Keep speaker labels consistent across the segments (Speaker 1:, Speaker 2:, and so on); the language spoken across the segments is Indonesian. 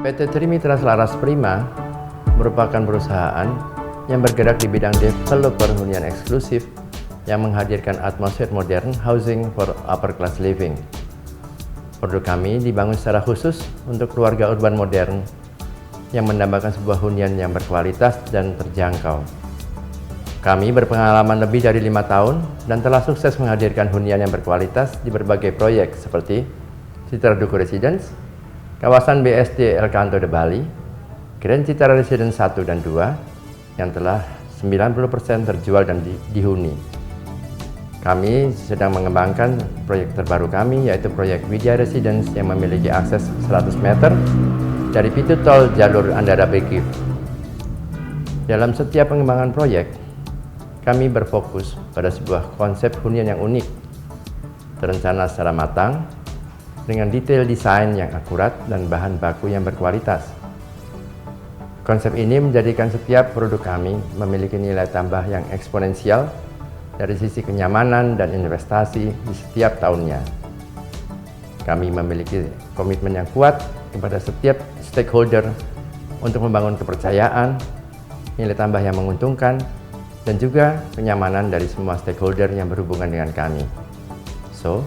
Speaker 1: PT Trimitra Selaras Prima merupakan perusahaan yang bergerak di bidang developer hunian eksklusif yang menghadirkan atmosfer modern housing for upper class living. Produk kami dibangun secara khusus untuk keluarga urban modern yang mendambakan sebuah hunian yang berkualitas dan terjangkau. Kami berpengalaman lebih dari 5 tahun dan telah sukses menghadirkan hunian yang berkualitas di berbagai proyek seperti Citra Duku Residence, kawasan BSD El Canto de Bali, Grand Citra Residence 1 dan 2 yang telah 90% terjual dan dihuni. Kami sedang mengembangkan proyek terbaru kami yaitu proyek Widya Residence yang memiliki akses 100 meter dari pintu tol jalur Andara Bekif. Dalam setiap pengembangan proyek, kami berfokus pada sebuah konsep hunian yang unik, terencana secara matang, dengan detail desain yang akurat dan bahan baku yang berkualitas. Konsep ini menjadikan setiap produk kami memiliki nilai tambah yang eksponensial dari sisi kenyamanan dan investasi di setiap tahunnya. Kami memiliki komitmen yang kuat kepada setiap stakeholder untuk membangun kepercayaan, nilai tambah yang menguntungkan, dan juga kenyamanan dari semua stakeholder yang berhubungan dengan kami. So,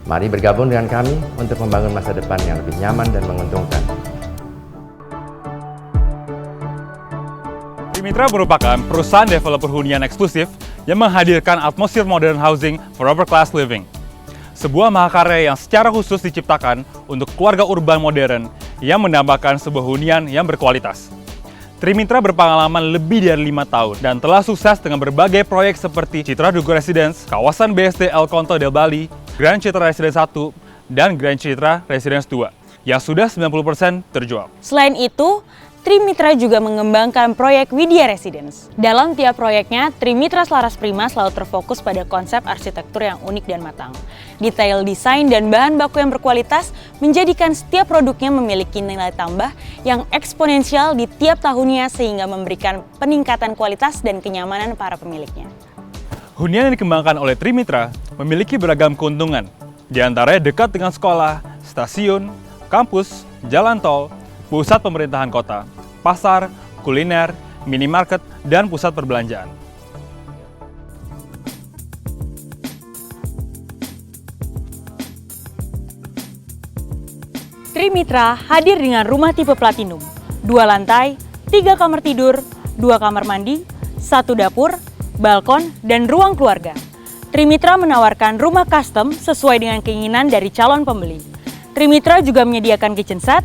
Speaker 1: mari bergabung dengan kami untuk membangun masa depan yang lebih nyaman dan menguntungkan.
Speaker 2: Trimitra merupakan perusahaan developer hunian eksklusif yang menghadirkan atmosfer modern housing for upper class living. Sebuah mahakarya yang secara khusus diciptakan untuk keluarga urban modern yang menambahkan sebuah hunian yang berkualitas. Trimitra berpengalaman lebih dari 5 tahun dan telah sukses dengan berbagai proyek seperti Citra Duku Residence, kawasan BSD El Canto de Bali, Grand Citra Residence 1, dan Grand Citra Residence 2 yang sudah 90% terjual.
Speaker 3: Selain itu, Trimitra juga mengembangkan proyek Widya Residence. Dalam tiap proyeknya, Trimitra Selaras Prima selalu terfokus pada konsep arsitektur yang unik dan matang. Detail desain dan bahan baku yang berkualitas menjadikan setiap produknya memiliki nilai tambah yang eksponensial di tiap tahunnya sehingga memberikan peningkatan kualitas dan kenyamanan para pemiliknya.
Speaker 2: Hunian yang dikembangkan oleh Trimitra memiliki beragam keuntungan, di antaranya dekat dengan sekolah, stasiun, kampus, jalan tol, pusat pemerintahan kota, pasar, kuliner, minimarket, dan pusat perbelanjaan.
Speaker 3: Trimitra hadir dengan rumah tipe Platinum, 2 lantai, 3 kamar tidur, 2 kamar mandi, 1 dapur, balkon, dan ruang keluarga. Trimitra menawarkan rumah custom sesuai dengan keinginan dari calon pembeli. Trimitra juga menyediakan kitchen set,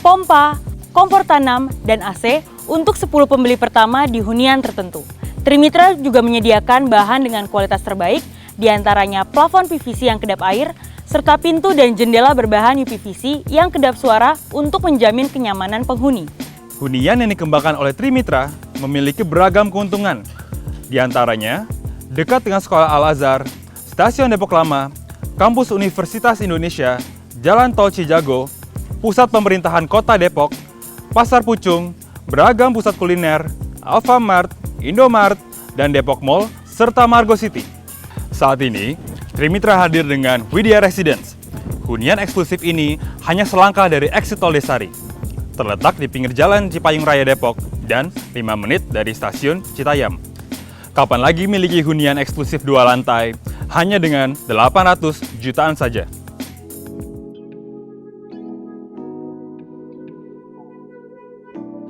Speaker 3: pompa, kompor tanam, dan AC untuk 10 pembeli pertama di hunian tertentu. Trimitra juga menyediakan bahan dengan kualitas terbaik, diantaranya plafon PVC yang kedap air, serta pintu dan jendela berbahan UPVC yang kedap suara untuk menjamin kenyamanan penghuni.
Speaker 2: Hunian yang dikembangkan oleh Trimitra memiliki beragam keuntungan, di antaranya dekat dengan Sekolah Al-Azhar, Stasiun Depok Lama, Kampus Universitas Indonesia, Jalan Tol Cijago, Pusat Pemerintahan Kota Depok, Pasar Pucung, beragam pusat kuliner, Alfamart, Indomart, dan Depok Mall, serta Margo City. Saat ini, Trimitra hadir dengan Widya Residence. Hunian eksklusif ini hanya selangkah dari exit tol Desari. Terletak di pinggir jalan Cipayung Raya Depok dan 5 menit dari stasiun Citayam. Kapan lagi miliki hunian eksklusif 2 lantai hanya dengan 800 jutaan saja.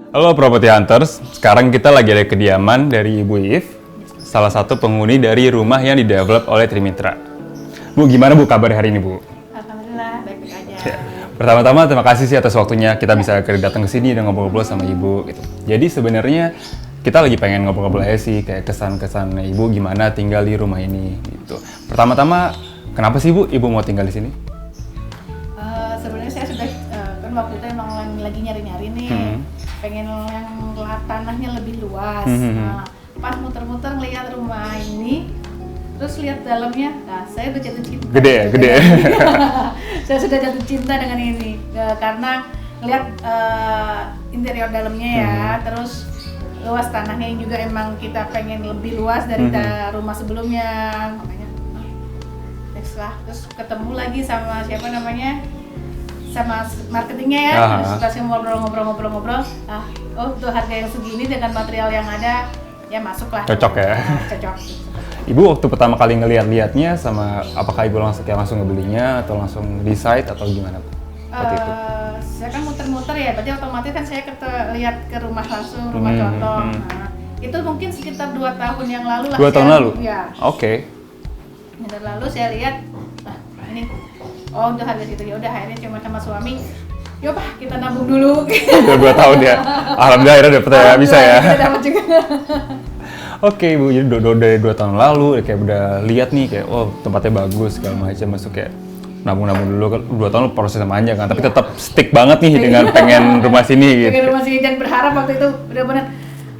Speaker 2: Halo Property Hunters, sekarang kita lagi ada kediaman dari Ibu If, salah satu penghuni dari rumah yang didevelop oleh Trimitra. Bu, gimana Bu kabar hari ini Bu?
Speaker 4: Alhamdulillah, baik-baik aja.
Speaker 2: Ya. Pertama-tama terima kasih sih atas waktunya kita bisa datang ke sini dan ngobrol-ngobrol sama Ibu gitu. Jadi sebenarnya kita lagi pengen ngobrol-ngobrol aja sih kayak kesan-kesan Ibu gimana tinggal di rumah ini gitu. Pertama-tama kenapa sih Ibu mau tinggal di sini?
Speaker 4: Sebenarnya saya sudah kan waktu itu emang lagi nyari-nyari nih, pengen yang tanahnya lebih luas. Nah, pas muter-muter ngelihat rumah ini, terus lihat dalamnya, nah saya udah jatuh cinta.
Speaker 2: Gede ya, gede.
Speaker 4: Saya sudah jatuh cinta dengan ini, karena ngelihat interior dalamnya ya, terus luas tanahnya yang juga emang kita pengen lebih luas dari rumah sebelumnya, makanya next lah. Terus ketemu lagi sama siapa namanya, sama marketingnya ya, kasih ngobrol-ngobrol. Oh tuh harga yang segini dengan material yang ada, ya masuklah.
Speaker 2: Cocok ya.
Speaker 4: Cocok.
Speaker 2: Ibu waktu pertama kali ngeliat-liatnya sama apakah ibu langsung ngebelinya atau langsung decide atau gimana Bu? Waktu itu?
Speaker 4: Saya kan muter-muter ya, berarti otomatis kan saya lihat ke rumah langsung, rumah contoh. Nah, itu mungkin sekitar 2 tahun yang lalu lah.
Speaker 2: 2 tahun lalu?
Speaker 4: Ya.
Speaker 2: Oke.
Speaker 4: 2 tahun lalu saya lihat, ini, udah harga situ, ya udah akhirnya cuma sama suami. Yuk kita nabung dulu.
Speaker 2: Udah 2 tahun ya. Alhamdulillah akhirnya dapet ya, bisa ya.
Speaker 4: Dapat juga.
Speaker 2: Oke Bu, jadi dari 2 tahun lalu kayak udah lihat nih kayak tempatnya bagus segala macam, masuk kayak nabung-nabung dulu. 2 tahun prosesnya panjang kan, tapi tetap stick banget nih dengan pengen rumah sini gitu.
Speaker 4: Pengen rumah sini dan berharap waktu itu benar-benar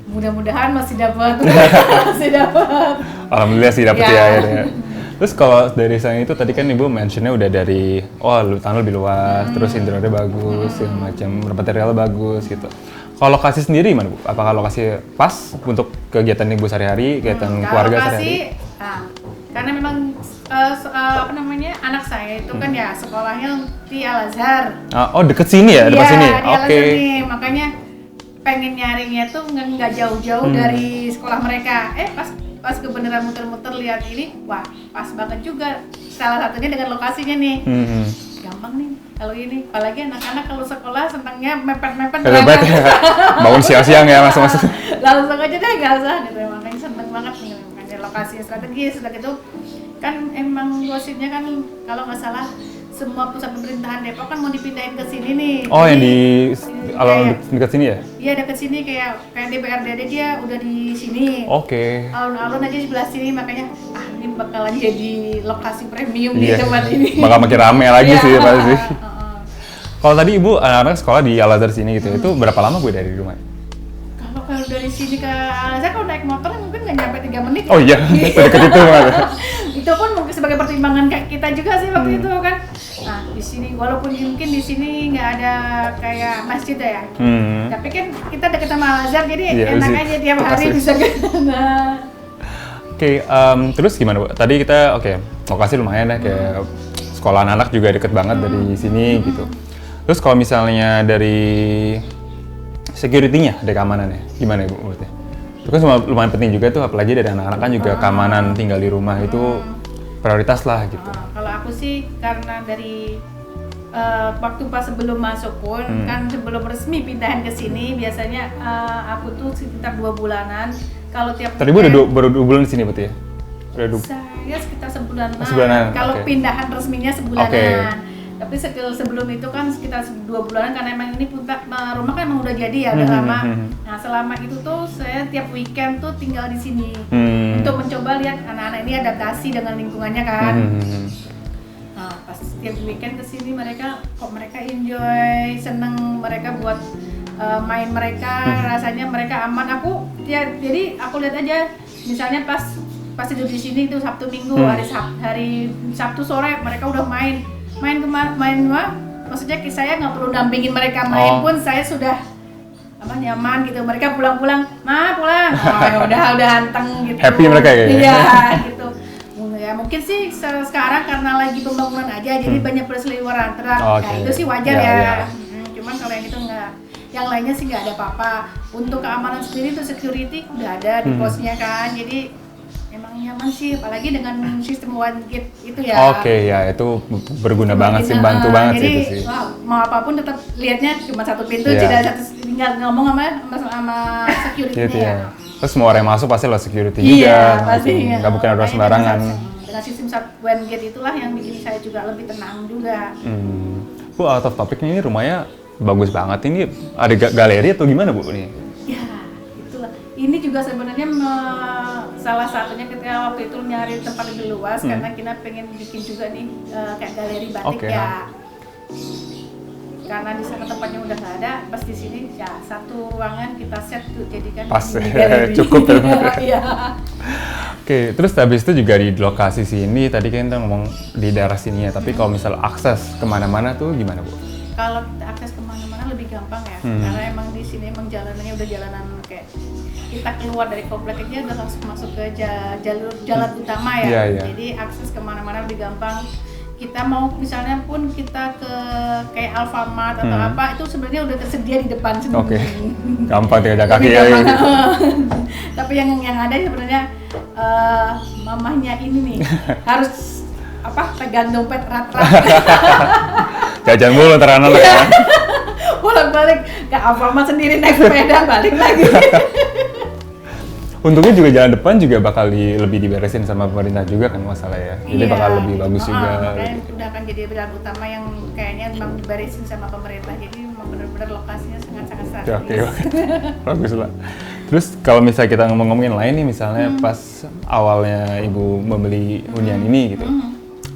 Speaker 4: mudah-mudahan masih dapat. Masih dapat.
Speaker 2: Alhamdulillah sih dapet ya akhirnya. Terus kalau dari sana itu tadi kan Ibu mentionnya udah dari tanah lebih luas, terus interiornya bagus, segala macam, materialnya bagus gitu. Kalau lokasi sendiri gimana Bu? Apakah lokasi pas untuk kegiatan Ibu sehari-hari, kegiatan keluarga sehari-hari?
Speaker 4: Karena memang anak saya itu kan ya sekolahnya di Al Azhar.
Speaker 2: Deket sini ya, dekat sini.
Speaker 4: Di Al Azhar nih, makanya pengen nyarinya tuh nggak jauh-jauh dari sekolah mereka. Pas kebenaran muter-muter lihat ini, wah pas banget juga. Salah satunya dengan lokasinya nih. Gampang nih kalau ini, apalagi anak-anak kalau sekolah senangnya mepet-mepet
Speaker 2: ya. Bangun siang-siang ya masuk-masuk.
Speaker 4: Langsung aja deh nggak usah gitu, makanya seneng banget nih, makanya lokasi strategis udah gitu kan. Emang gosipnya kan kalau nggak salah semua pusat pemerintahan Depok kan mau dipindahin ke sini nih.
Speaker 2: Yang di dekat sini ya?
Speaker 4: Iya dekat sini, kayak DPRD dia udah di sini.
Speaker 2: Oke.
Speaker 4: Alun-alun aja di sebelah sini, makanya ini bakalan jadi lokasi premium di tempat ini.
Speaker 2: Bakal makin rame lagi sih pasti. Kalau tadi Ibu anak-anak sekolah di Al Azhar sini gitu, itu berapa lama Bu dari rumah?
Speaker 4: Kalau dari sini ke Al Azhar kalau naik motor mungkin nggak nyampe 3 menit.
Speaker 2: Oh iya, dekat itu banget.
Speaker 4: Itu pun mungkin sebagai pertimbangan kayak kita juga sih waktu itu kan. Nah di sini walaupun mungkin di sini nggak ada kayak masjid ya, tapi kan kita deket sama Al Azhar jadi enak aja tiap hari bisa ke sana.
Speaker 2: Oke, terus gimana Bu? Tadi kita lokasi lumayan ya, kayak sekolah anak juga deket banget dari sini gitu. Terus kalau misalnya dari security-nya, dari keamanannya, gimana Ibu menurutnya? Itu kan lumayan penting juga tuh, apalagi dari anak-anak kan juga keamanan tinggal di rumah itu prioritas lah gitu.
Speaker 4: Kalau aku sih karena dari waktu pas sebelum masuk pun kan sebelum resmi pindahan ke sini biasanya aku tuh sekitar 2 bulanan. Kalau tiap
Speaker 2: tadi Bu baru 2 bulan di sini berarti ya?
Speaker 4: Saya sekitar sebulanan. Kalau pindahan resminya sebulanan. Tapi sebelum itu kan sekitar 2 bulanan karena emang ini rumah kan emang udah jadi ya, udah lama. Nah selama itu tuh saya tiap weekend tuh tinggal di sini untuk mencoba lihat anak-anak ini adaptasi dengan lingkungannya kan. Nah pas tiap weekend kesini mereka enjoy, seneng, mereka buat main mereka, rasanya mereka aman. Jadi aku lihat aja, misalnya pas tidur di sini itu Sabtu Minggu, hari Sabtu sore mereka udah main maksudnya saya nggak perlu dampingin mereka main pun saya sudah nyaman gitu. Mereka pulang pulang, udah anteng gitu.
Speaker 2: Happy mereka ya?
Speaker 4: Iya gitu. Ya mungkin sih sekarang karena lagi pembangunan aja, jadi banyak berseliweran terang. Nah itu sih wajar ya. Cuman kalau yang itu nggak, yang lainnya sih nggak ada apa-apa. Untuk keamanan sendiri tuh security udah ada di posnya kan, jadi emang nyaman sih, apalagi dengan sistem one gate itu ya.
Speaker 2: Ya itu berguna banget sih, bantu banget sih itu sih.
Speaker 4: Mau apapun tetap lihatnya cuma satu pintu, tidak tinggal ngomong sama security-nya ya.
Speaker 2: Terus semua orang yang masuk pasti lah security juga,
Speaker 4: pasti
Speaker 2: nggak mungkin ada sembarangan.
Speaker 4: Dengan sistem one gate itulah yang bikin saya juga lebih tenang juga.
Speaker 2: Bu, out of topic ini rumahnya bagus banget. Ini ada galeri atau gimana Bu nih?
Speaker 4: Ya, itulah. Ini juga sebenarnya salah satunya ketika waktu itu nyari tempat lebih luas karena kita pengen bikin juga nih kayak galeri batik ya. Karena di sana tempatnya udah nggak ada, pas di sini ya satu ruangan kita set tuh jadikan galeri.
Speaker 2: Cukup ya.
Speaker 4: Iya.
Speaker 2: Oke, terus habis itu juga di lokasi sini tadi kan kita ngomong di daerah sini ya, tapi kalau misal akses kemana-mana tuh gimana Bu?
Speaker 4: Kalau kita akses kemana-mana lebih gampang ya, karena emang di sini emang jalanannya udah jalanan kayak kita keluar dari komplek aja udah langsung masuk ke jalan utama ya. Jadi akses kemana-mana lebih gampang. kita mau misalnya pun kita ke kayak Alfamart atau apa, itu sebenarnya udah tersedia di depan sendiri.
Speaker 2: Oke. Gampang tidak ada kaki
Speaker 4: Lebih
Speaker 2: ya.
Speaker 4: gampang. Tapi yang ada sebenarnya mamahnya ini nih harus pegang dompet erat-erat.
Speaker 2: Jajan mulu ntar anak ya.
Speaker 4: Bolak-balik ke Alfamart sendiri naik sepeda balik lagi.
Speaker 2: Untungnya juga jalan depan juga bakal lebih diberesin sama pemerintah juga kan masalah ya. Jadi bakal lebih bagus juga.
Speaker 4: Makanya udah akan jadi jalan utama yang kayaknya memang diberesin sama pemerintah. Jadi memang benar-benar lokasinya sangat-sangat strategis.
Speaker 2: Oke. Bagus lah. Terus kalau misalnya kita ngomongin lain nih, misalnya pas awalnya Ibu membeli hunian ini gitu.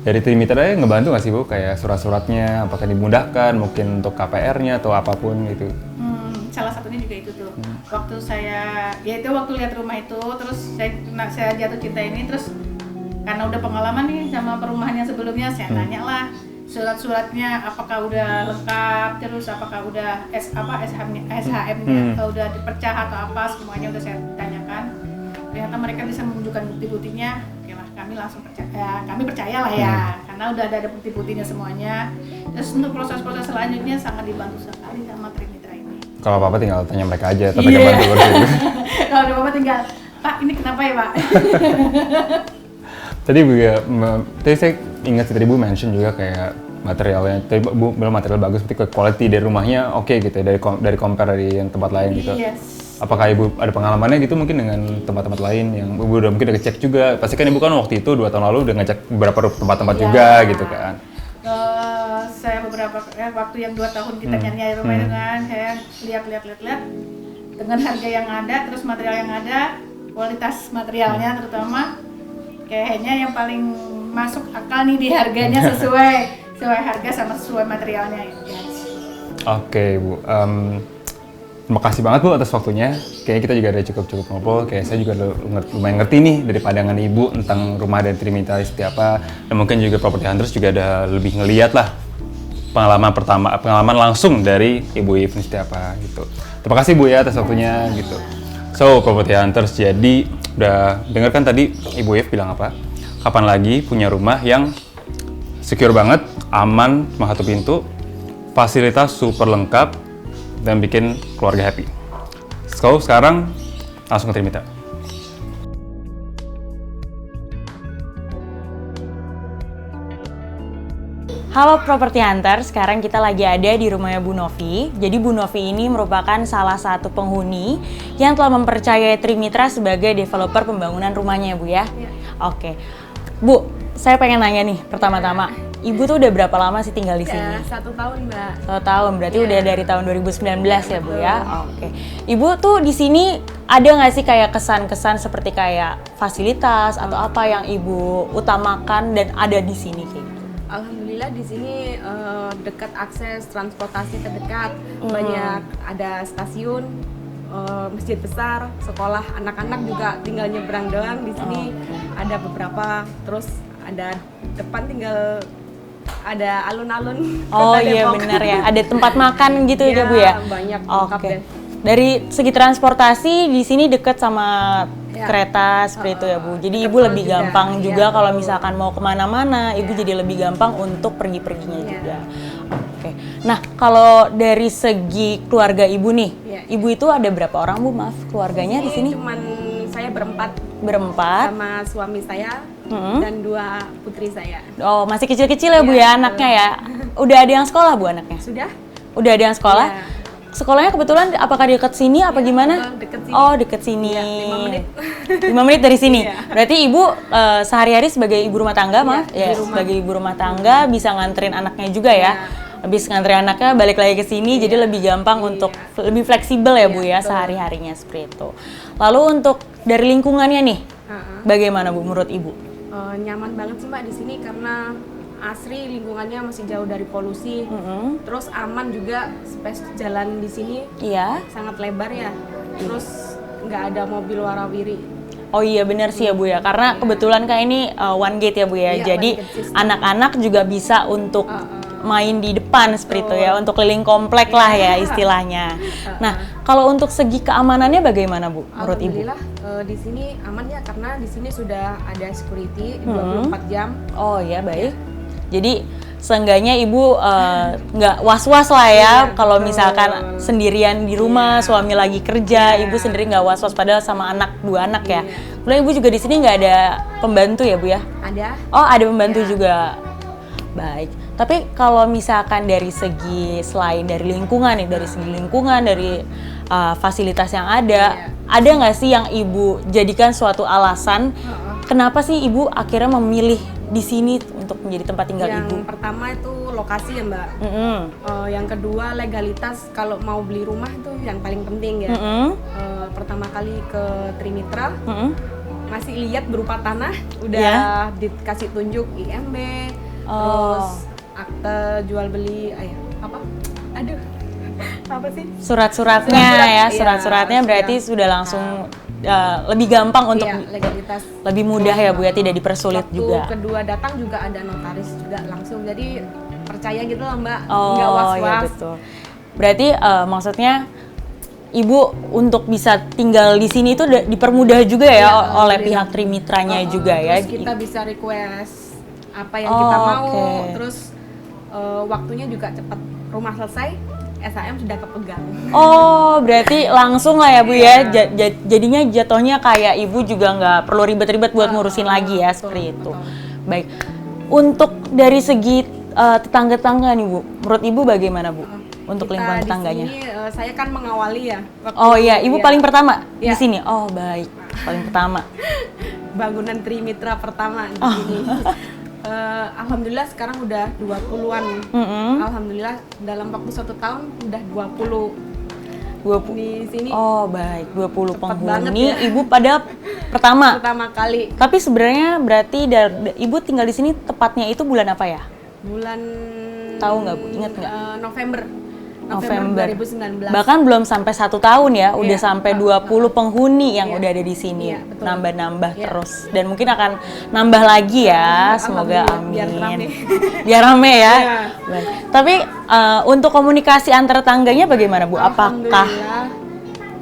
Speaker 2: Dari Trimitra ngebantu nggak sih Bu? Kayak surat-suratnya, apakah dimudahkan, mungkin untuk KPR-nya atau apapun gitu?
Speaker 4: Salah satunya juga itu tuh. Waktu waktu lihat rumah itu, terus saya jatuh cinta ini, terus karena udah pengalaman nih sama perumahan yang sebelumnya, saya nanya lah surat-suratnya apakah udah lengkap, terus apakah udah SHM-nya udah dipercah atau apa, semuanya udah saya tanyakan. Ternyata mereka bisa menunjukkan bukti-buktinya. Oke lah, kami percaya lah ya, karena udah ada bukti-buktinya semuanya. Terus untuk proses-proses selanjutnya sangat dibantu sekali sama Trimitra ini.
Speaker 2: Kalau apa-apa tinggal tanya mereka aja, tapi nggak bantu berarti.
Speaker 4: Kalau ada apa-apa tinggal, Pak ini kenapa ya Pak?
Speaker 2: Tadi saya ingat tadi Bu mention juga kayak materialnya. Tadi Bu bilang material bagus, berarti quality dari rumahnya oke gitu ya, dari compare dari yang tempat lain gitu.
Speaker 4: Yes.
Speaker 2: Apakah Ibu ada pengalamannya gitu mungkin dengan tempat-tempat lain yang Ibu udah mungkin udah ngecek juga? Pasti kan Ibu kan waktu itu 2 tahun lalu udah ngecek beberapa tempat-tempat juga gitu kan.
Speaker 4: Saya beberapa waktu yang 2 tahun kita nyari rumah itu kan, saya lihat dengan harga yang ada, terus material yang ada, kualitas materialnya terutama kayaknya yang paling masuk akal nih di harganya sesuai harga sama sesuai materialnya. Yes.
Speaker 2: Oke Bu, terima kasih banget Bu atas waktunya. Kayaknya kita juga udah cukup ngobrol. Kayak saya juga lumayan ngerti nih dari pandangan Ibu tentang rumah dan Trimitra seperti apa. Dan mungkin juga Property Hunters juga ada lebih ngeliat lah pengalaman langsung dari Ibu Eve seperti apa gitu. Terima kasih Bu ya atas waktunya gitu. So Property Hunters, jadi udah dengarkan tadi Ibu Eve bilang apa? Kapan lagi punya rumah yang secure banget, aman, cuma 1 pintu, fasilitas super lengkap, dan bikin keluarga happy. So, sekarang langsung ke Trimitra.
Speaker 3: Halo Property Hunter, sekarang kita lagi ada di rumahnya Bu Novi. Jadi Bu Novi ini merupakan salah satu penghuni yang telah mempercayai Trimitra sebagai developer pembangunan rumahnya Bu ya?
Speaker 4: Iya.
Speaker 3: Oke. Bu, saya pengen nanya nih pertama-tama. Ibu tuh udah berapa lama sih tinggal di sini?
Speaker 5: 1 tahun, Mbak.
Speaker 3: 1 tahun, berarti udah dari tahun 2019 ya Bu ya? Oke. Ibu tuh di sini ada nggak sih kayak kesan-kesan seperti kayak fasilitas atau apa yang Ibu utamakan dan ada di sini kayak gitu?
Speaker 5: Alhamdulillah di sini dekat akses transportasi terdekat, banyak ada stasiun, masjid besar, sekolah anak-anak juga tinggal nyebrang doang di sini. Ada beberapa, terus ada depan tinggal ada alun-alun.
Speaker 3: Oh
Speaker 5: Kota
Speaker 3: iya
Speaker 5: Depok.
Speaker 3: benar ya, ada tempat makan gitu ya Bu ya?
Speaker 5: Banyak lengkap
Speaker 3: Oke.
Speaker 5: deh.
Speaker 3: Dari segi transportasi di sini dekat sama kereta seperti itu ya Bu. Jadi Ibu
Speaker 5: betul
Speaker 3: lebih
Speaker 5: juga.
Speaker 3: gampang
Speaker 5: Iya,
Speaker 3: juga kalau
Speaker 5: betul.
Speaker 3: misalkan mau kemana-mana, Ibu jadi lebih gampang untuk pergi-perginya juga. Oke. Nah kalau dari segi keluarga Ibu nih,
Speaker 5: Iya.
Speaker 3: Ibu itu ada berapa orang Bu? Maaf keluarganya di sini?
Speaker 5: Cuman saya berempat
Speaker 3: Berempat.
Speaker 5: sama suami saya dan 2 putri saya.
Speaker 3: Oh masih kecil-kecil ya Bu
Speaker 5: Iya,
Speaker 3: ya
Speaker 5: betul.
Speaker 3: anaknya ya? Udah ada yang sekolah Bu anaknya?
Speaker 5: Sudah?
Speaker 3: Udah ada yang sekolah?
Speaker 5: Iya.
Speaker 3: Sekolahnya kebetulan apakah dekat sini apa gimana?
Speaker 5: betul, deket sini.
Speaker 3: Oh, dekat sini.
Speaker 5: Iya, 5 menit.
Speaker 3: 5 menit dari sini.
Speaker 5: Iya.
Speaker 3: Berarti Ibu sehari-hari sebagai ibu rumah tangga, maaf,
Speaker 5: di
Speaker 3: ya,
Speaker 5: rumah.
Speaker 3: sebagai ibu rumah tangga bisa nganterin anaknya juga ya. Habis nganterin anaknya balik lagi ke sini jadi lebih gampang untuk lebih fleksibel ya Bu ya
Speaker 5: betul.
Speaker 3: sehari-harinya seperti itu. Lalu untuk dari lingkungannya nih, bagaimana Bu menurut Ibu?
Speaker 5: Nyaman banget sih Mbak di sini karena asri, lingkungannya masih jauh dari polusi, terus aman juga, space jalan di sini
Speaker 3: Iya.
Speaker 5: sangat lebar ya, terus nggak ada mobil warawiri.
Speaker 3: Oh iya benar sih ya Bu ya, karena kebetulan kayak ini one gate ya Bu ya,
Speaker 5: Iya,
Speaker 3: jadi
Speaker 5: one gate system.
Speaker 3: anak-anak juga bisa untuk main di depan seperti itu ya, untuk keliling komplek lah ya istilahnya. Nah kalau untuk segi keamanannya bagaimana Bu menurut Ibu?
Speaker 5: Alhamdulillah di sini aman ya karena di sini sudah ada security 24 jam.
Speaker 3: Oh iya baik. Jadi seenggaknya ibu nggak was-was lah ya kalau misalkan sendirian di rumah, suami lagi kerja, ibu sendiri nggak was-was padahal sama dua anak ya. Kemudian ibu juga di sini nggak ada pembantu ya Bu ya?
Speaker 5: Ada.
Speaker 3: Oh ada pembantu juga. Baik. Tapi kalau misalkan dari segi selain dari lingkungan nih, dari segi lingkungan, dari fasilitas yang ada nggak sih yang ibu jadikan suatu alasan kenapa sih ibu akhirnya memilih di sini untuk menjadi tempat tinggal ibu?
Speaker 5: Yang pertama itu lokasi ya Mbak. Yang kedua legalitas, kalau mau beli rumah itu yang paling penting ya. Pertama kali ke Trimitra, masih lihat berupa tanah, udah dikasih tunjuk IMB, terus akte jual beli, apa sih?
Speaker 3: Surat-suratnya ya, surat-suratnya berarti sudah langsung lebih gampang untuk
Speaker 5: legalitas,
Speaker 3: lebih mudah ya Bu ya, tidak dipersulit
Speaker 5: waktu
Speaker 3: juga.
Speaker 5: Kedua datang juga ada notaris juga langsung, jadi percaya gitu loh Mbak,
Speaker 3: Oh
Speaker 5: nggak was-was.
Speaker 3: ya betul. Berarti maksudnya ibu untuk bisa tinggal di sini itu dipermudah juga ya oleh pihak Trimitranya juga ya.
Speaker 5: Terus kita bisa request apa yang kita mau, terus waktunya juga cepat, rumah selesai, SHM sudah kepegang.
Speaker 3: Oh, berarti langsung lah ya Bu ya. Jadinya jatuhnya kayak ibu juga nggak perlu ribet-ribet buat ngurusin lagi ya, seperti itu. Baik. Untuk dari segi tetangga-tetangga nih Bu, menurut ibu bagaimana Bu? Untuk lingkungan tetangganya?
Speaker 5: Di sini saya kan mengawali ya.
Speaker 3: Oh iya, ibu paling pertama di sini. Oh baik, paling pertama.
Speaker 5: Bangunan Trimitra pertama di sini. Alhamdulillah sekarang udah 20-an. Alhamdulillah dalam waktu 1 tahun udah 20 di sini.
Speaker 3: Oh baik, 20 penghuni.
Speaker 5: Ya.
Speaker 3: Ibu pada pertama
Speaker 5: kali.
Speaker 3: Tapi sebenarnya berarti ibu tinggal di sini tepatnya itu bulan apa ya?
Speaker 5: Bulan,
Speaker 3: tahu nggak Bu? Ingat nggak?
Speaker 5: November 2019.
Speaker 3: Bahkan belum sampai 1 tahun ya, udah sampai 20 penghuni yang udah ada di sini. Nambah-nambah terus. Dan mungkin akan nambah lagi ya, semoga amin. Biar rame ya. Baik. Tapi untuk komunikasi antar tetangganya bagaimana Bu? Apakah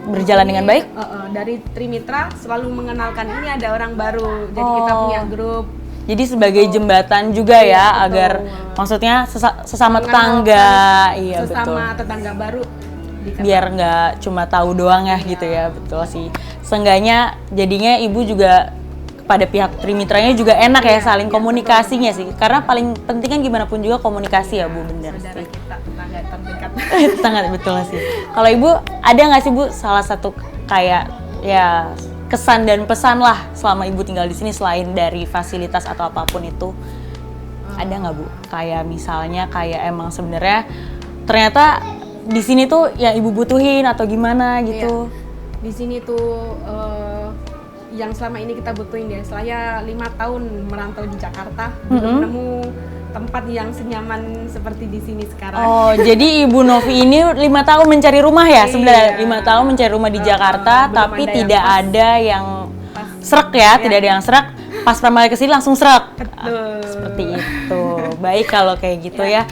Speaker 3: berjalan dengan baik?
Speaker 5: Dari Trimitra selalu mengenalkan ini ada orang baru, jadi kita punya grup.
Speaker 3: Jadi sebagai jembatan juga ya, agar maksudnya sesama tetangga, iya betul.
Speaker 5: Sesama tetangga baru.
Speaker 3: Biar nggak cuma tahu doang ya gitu ya, betul sih. Seenggaknya jadinya ibu juga kepada pihak Trimitranya juga enak ya, saling komunikasinya sih. Karena paling penting kan gimana pun juga komunikasi ya Bu, bener sih.
Speaker 5: Saudara kita, tetangga terdekat.
Speaker 3: Tetangga betul sih. Kalau ibu ada nggak sih Bu salah satu kayak ya kesan dan pesan lah selama ibu tinggal di sini selain dari fasilitas atau apapun itu, ada nggak Bu? Kayak misalnya kayak emang sebenarnya ternyata di sini tuh yang ibu butuhin atau gimana gitu?
Speaker 5: Di sini tuh yang selama ini kita butuhin ya. Saya 5 tahun merantau di Jakarta, belum nemu tempat yang senyaman seperti di sini sekarang.
Speaker 3: Oh, jadi Ibu Novi ini 5 tahun mencari rumah ya? Sebenarnya 5 tahun mencari rumah di Jakarta, tapi tidak ada yang serak ya, tidak ada yang serak. Pas pertama kali kesini langsung serak. Seperti itu. Baik kalau kayak gitu ya.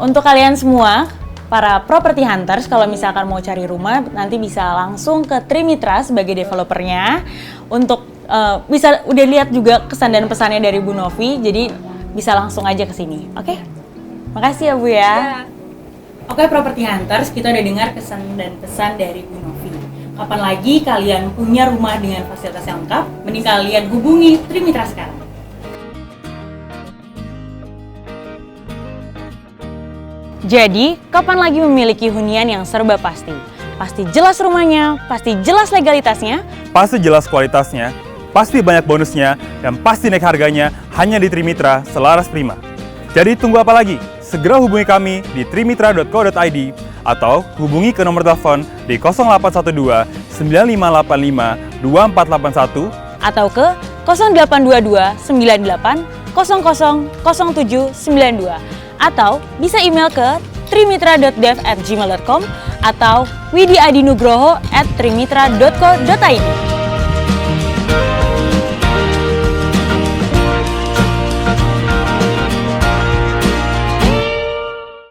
Speaker 3: Untuk kalian semua, para property hunters, kalau misalkan mau cari rumah, nanti bisa langsung ke Trimitra sebagai developernya. Untuk bisa udah lihat juga kesan dan pesannya dari Bu Novi, jadi bisa langsung aja ke sini. Oke? Makasih ya Bu ya. Oke Property Hunters, kita udah dengar kesan dan pesan dari Bu Novi. Kapan lagi kalian punya rumah dengan fasilitas yang lengkap, mending kalian hubungi Trimitra sekarang. Jadi, kapan lagi memiliki hunian yang serba pasti? Pasti jelas rumahnya, pasti jelas legalitasnya,
Speaker 2: Pasti jelas kualitasnya, pasti banyak bonusnya, dan pasti naik harganya hanya di Trimitra selaras prima. Jadi tunggu apa lagi? Segera hubungi kami di trimitra.co.id atau hubungi ke nomor telepon di 0812 9585 2481
Speaker 3: atau ke 0822 98 000792 atau bisa email ke trimitra.dev@gmail.com atau widiadinugroho@trimitra.co.id.